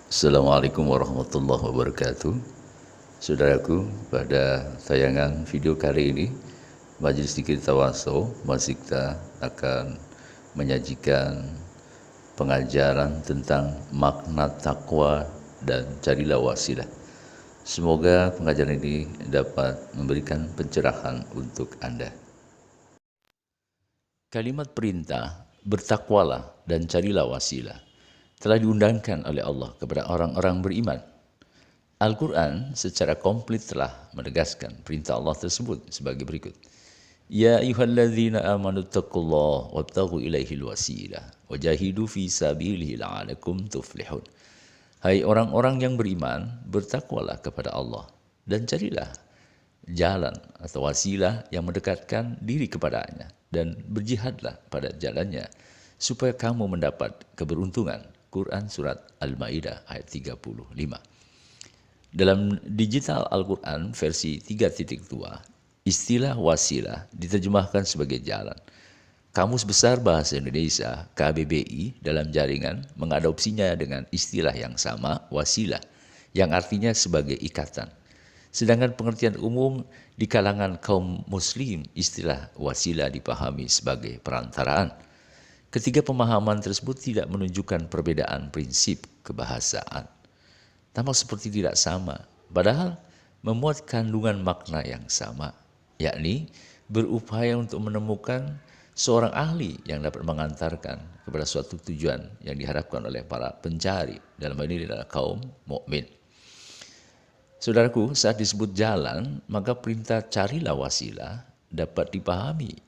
Assalamualaikum warahmatullahi wabarakatuh. Saudaraku, pada tayangan video kali ini, Majelis Zikir Tawassul Masikta akan menyajikan pengajaran tentang makna takwa dan carilah wasilah. Semoga pengajaran ini dapat memberikan pencerahan untuk Anda. Kalimat perintah, bertakwalah dan carilah wasilah, telah diundangkan oleh Allah kepada orang-orang beriman. Al-Quran secara komplit telah menegaskan perintah Allah tersebut sebagai berikut. Ya ayyuhalladzina amanu taqullaha wabtaghu ilaihil wasilah wajahidu fi sabilihi la'alakum tuflihun. Hai orang-orang yang beriman, bertakwalah kepada Allah dan carilah jalan atau wasilah yang mendekatkan diri kepadanya dan berjihadlah pada jalannya supaya kamu mendapat keberuntungan. Quran Surat Al-Ma'idah ayat 35. Dalam digital Al-Quran versi 3.2, istilah wasilah diterjemahkan sebagai jalan. Kamus Besar Bahasa Indonesia KBBI dalam jaringan mengadopsinya dengan istilah yang sama, wasilah, yang artinya sebagai ikatan. Sedangkan pengertian umum di kalangan kaum muslim, istilah wasilah dipahami sebagai perantaraan. Ketiga pemahaman tersebut tidak menunjukkan perbedaan prinsip kebahasaan. Tampak seperti tidak sama, padahal memuat kandungan makna yang sama, yakni berupaya untuk menemukan seorang ahli yang dapat mengantarkan kepada suatu tujuan yang diharapkan oleh para pencari, dalam hal ini adalah kaum mukmin. Saudaraku, saat disebut jalan, maka perintah carilah wasilah dapat dipahami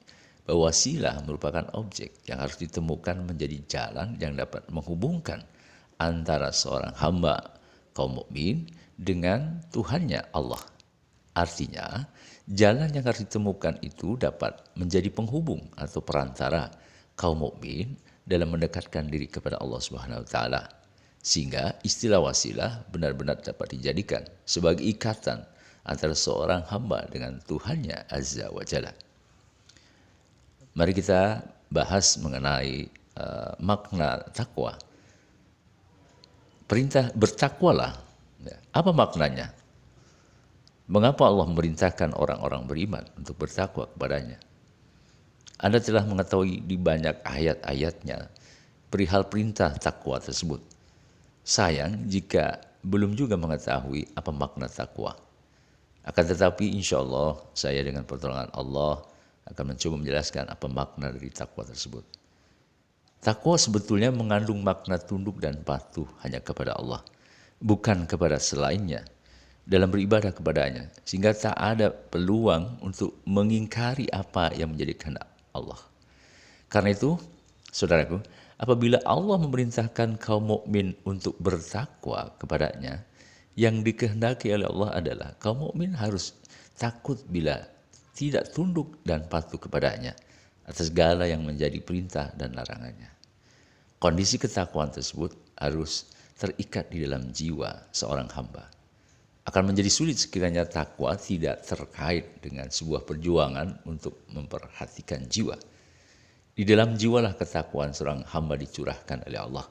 bahwa wasilah merupakan objek yang harus ditemukan menjadi jalan yang dapat menghubungkan antara seorang hamba kaum mukmin dengan Tuhannya Allah. Artinya, jalan yang harus ditemukan itu dapat menjadi penghubung atau perantara kaum mukmin dalam mendekatkan diri kepada Allah Subhanahu wa taala. Sehingga istilah wasilah benar-benar dapat dijadikan sebagai ikatan antara seorang hamba dengan Tuhannya Azza wa Jalla. Mari kita bahas mengenai makna takwa. Perintah bertakwalah. Apa maknanya? Mengapa Allah memerintahkan orang-orang beriman untuk bertakwa kepadanya? Anda telah mengetahui di banyak ayat-ayatnya perihal perintah takwa tersebut. Sayang jika belum juga mengetahui apa makna takwa. Akan tetapi insya Allah saya dengan pertolongan Allah akan mencoba menjelaskan apa makna dari takwa tersebut. Takwa sebetulnya mengandung makna tunduk dan patuh hanya kepada Allah, bukan kepada selainnya dalam beribadah kepadanya, sehingga tak ada peluang untuk mengingkari apa yang menjadi kehendak Allah. Karena itu, saudaraku, apabila Allah memerintahkan kaum mukmin untuk bertakwa kepadanya, yang dikehendaki oleh Allah adalah kaum mukmin harus takut bila tidak tunduk dan patuh kepadanya atas segala yang menjadi perintah dan larangannya. Kondisi ketakwaan tersebut harus terikat di dalam jiwa seorang hamba. Akan menjadi sulit sekiranya takwa tidak terkait dengan sebuah perjuangan untuk memperhatikan jiwa. Di dalam jiwalah ketakwaan seorang hamba dicurahkan oleh Allah.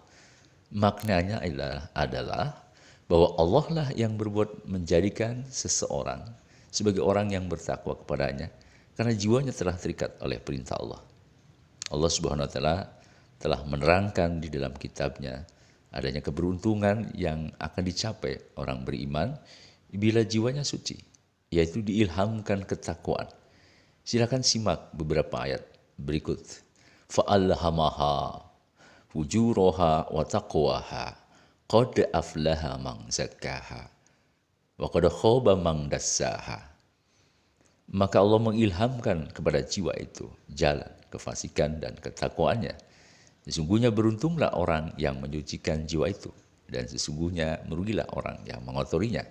Maknanya adalah bahwa Allah lah yang berbuat menjadikan seseorang sebagai orang yang bertakwa kepadanya karena jiwanya telah terikat oleh perintah Allah. Allah Subhanahu wa taala telah menerangkan di dalam kitabnya adanya keberuntungan yang akan dicapai orang beriman bila jiwanya suci, yaitu diilhamkan ketakwaan. Silakan simak beberapa ayat berikut. Fa'alhamaha fujuraha wa taqwaha qad aflaha man zakkaha wa qad khaba man dassaha. Maka Allah mengilhamkan kepada jiwa itu jalan kefasikan dan ketakwaannya. Sesungguhnya beruntunglah orang yang menyucikan jiwa itu, dan sesungguhnya merugilah orang yang mengotorinya.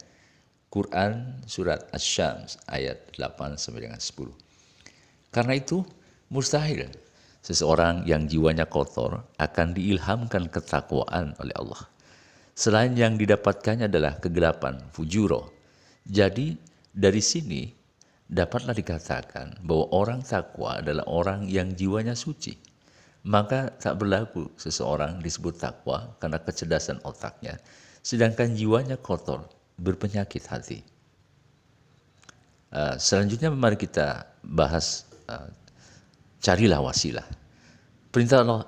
Quran Surat Asy-Syams ayat 8-10. Karena itu mustahil seseorang yang jiwanya kotor akan diilhamkan ketakwaan oleh Allah. Selain yang didapatkannya adalah kegelapan, fujuro. Jadi dari sini dapatlah dikatakan bahwa orang takwa adalah orang yang jiwanya suci. Maka tak berlaku seseorang disebut takwa karena kecerdasan otaknya, sedangkan jiwanya kotor, berpenyakit hati. Selanjutnya mari kita bahas carilah wasilah. Perintah Allah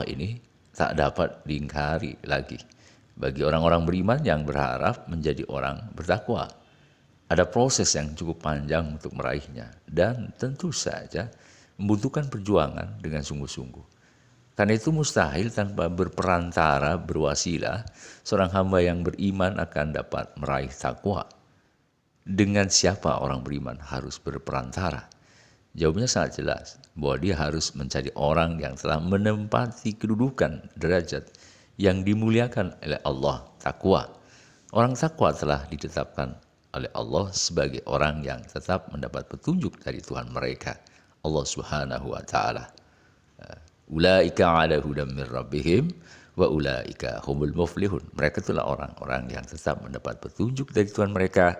ini tak dapat diingkari lagi bagi orang-orang beriman yang berharap menjadi orang bertakwa. Ada proses yang cukup panjang untuk meraihnya dan tentu saja membutuhkan perjuangan dengan sungguh-sungguh. Karena itu mustahil tanpa berperantara, berwasilah, seorang hamba yang beriman akan dapat meraih takwa. Dengan siapa orang beriman harus berperantara? Jawabnya sangat jelas, bahwa dia harus mencari orang yang telah menempati kedudukan derajat yang dimuliakan oleh Allah, takwa. Orang takwa telah ditetapkan oleh Allah sebagai orang yang tetap mendapat petunjuk dari Tuhan mereka, Allah Subhanahu wa taala. Ulaika ala hudam min rabbihim wa ulaika humul muflihun. Mereka itulah orang-orang yang tetap mendapat petunjuk dari Tuhan mereka.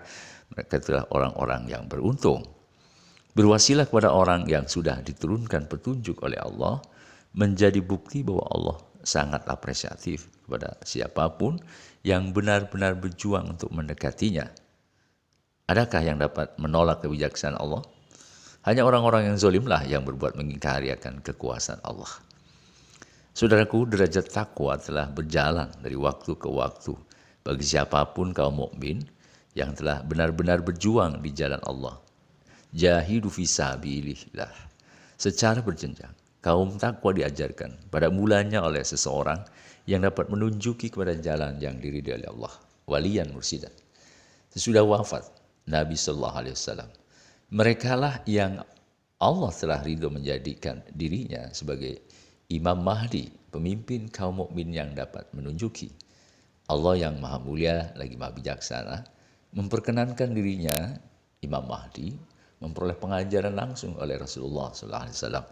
Mereka itulah orang-orang yang beruntung. Berwasilah kepada orang yang sudah diturunkan petunjuk oleh Allah menjadi bukti bahwa Allah sangat apresiatif kepada siapapun yang benar-benar berjuang untuk mendekatinya. Adakah yang dapat menolak kebijaksanaan Allah? Hanya orang-orang yang zalimlah yang berbuat mengingkari akan kekuasaan Allah. Saudaraku, derajat takwa telah berjalan dari waktu ke waktu bagi siapapun kaum mukmin yang telah benar-benar berjuang di jalan Allah. Jahidu fisabilillah. Secara berjenjang, kaum takwa diajarkan pada mulanya oleh seseorang yang dapat menunjuki kepada jalan yang diridhai oleh Allah, waliyan mursidan. Sesudah wafat Nabi sallallahu alaihi wasallam, merekalah yang Allah telah ridho menjadikan dirinya sebagai Imam Mahdi, pemimpin kaum mukmin yang dapat menunjuki. Allah yang maha mulia lagi maha bijaksana memperkenankan dirinya, Imam Mahdi, memperoleh pengajaran langsung oleh Rasulullah SAW.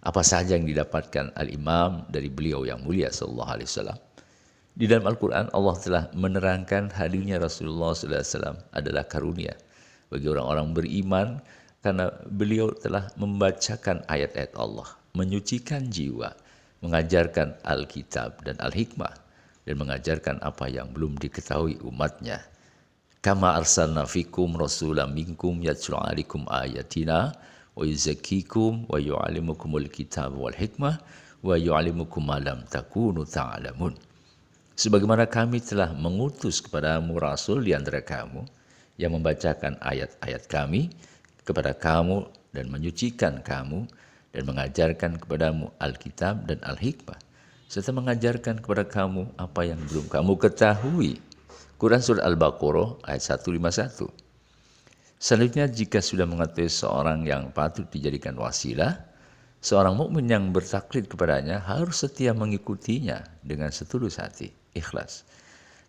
Apa saja yang didapatkan Al-Imam dari beliau yang mulia SAW. Di dalam Al-Quran Allah telah menerangkan hadirnya Rasulullah SAW adalah karunia bagi orang-orang beriman karena beliau telah membacakan ayat-ayat Allah, menyucikan jiwa, mengajarkan Alkitab dan Al-Hikmah, dan mengajarkan apa yang belum diketahui umatnya. Kama arsalna fikum rasulam minkum yatlu alaikum ayatina wa yuzakkikum wa yu'allimukumul kitab wal hikmah wa yu'allimukum ma lam takunu ta'lamun. Sebagaimana kami telah mengutus kepadamu rasul di antara kamu yang membacakan ayat-ayat kami kepada kamu dan menyucikan kamu dan mengajarkan kepadamu Alkitab dan Al-Hikmah serta mengajarkan kepada kamu apa yang belum kamu ketahui. Quran Surah Al-Baqarah ayat 151. Selanjutnya, jika sudah mengetahui seorang yang patut dijadikan wasilah, seorang mukmin yang bertaklid kepadanya harus setia mengikutinya dengan setulus hati, ikhlas.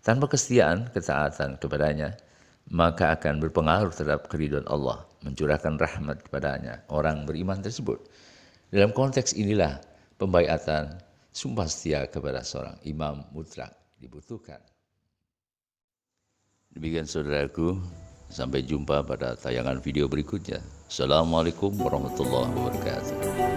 Tanpa kesetiaan, ketaatan kepadanya, maka akan berpengaruh terhadap keridhaan Allah, mencurahkan rahmat kepadanya, orang beriman tersebut. Dalam konteks inilah pembaiatan sumpah setia kepada seorang imam mutlak dibutuhkan. Demikian saudaraku, sampai jumpa pada tayangan video berikutnya. Assalamualaikum warahmatullahi wabarakatuh.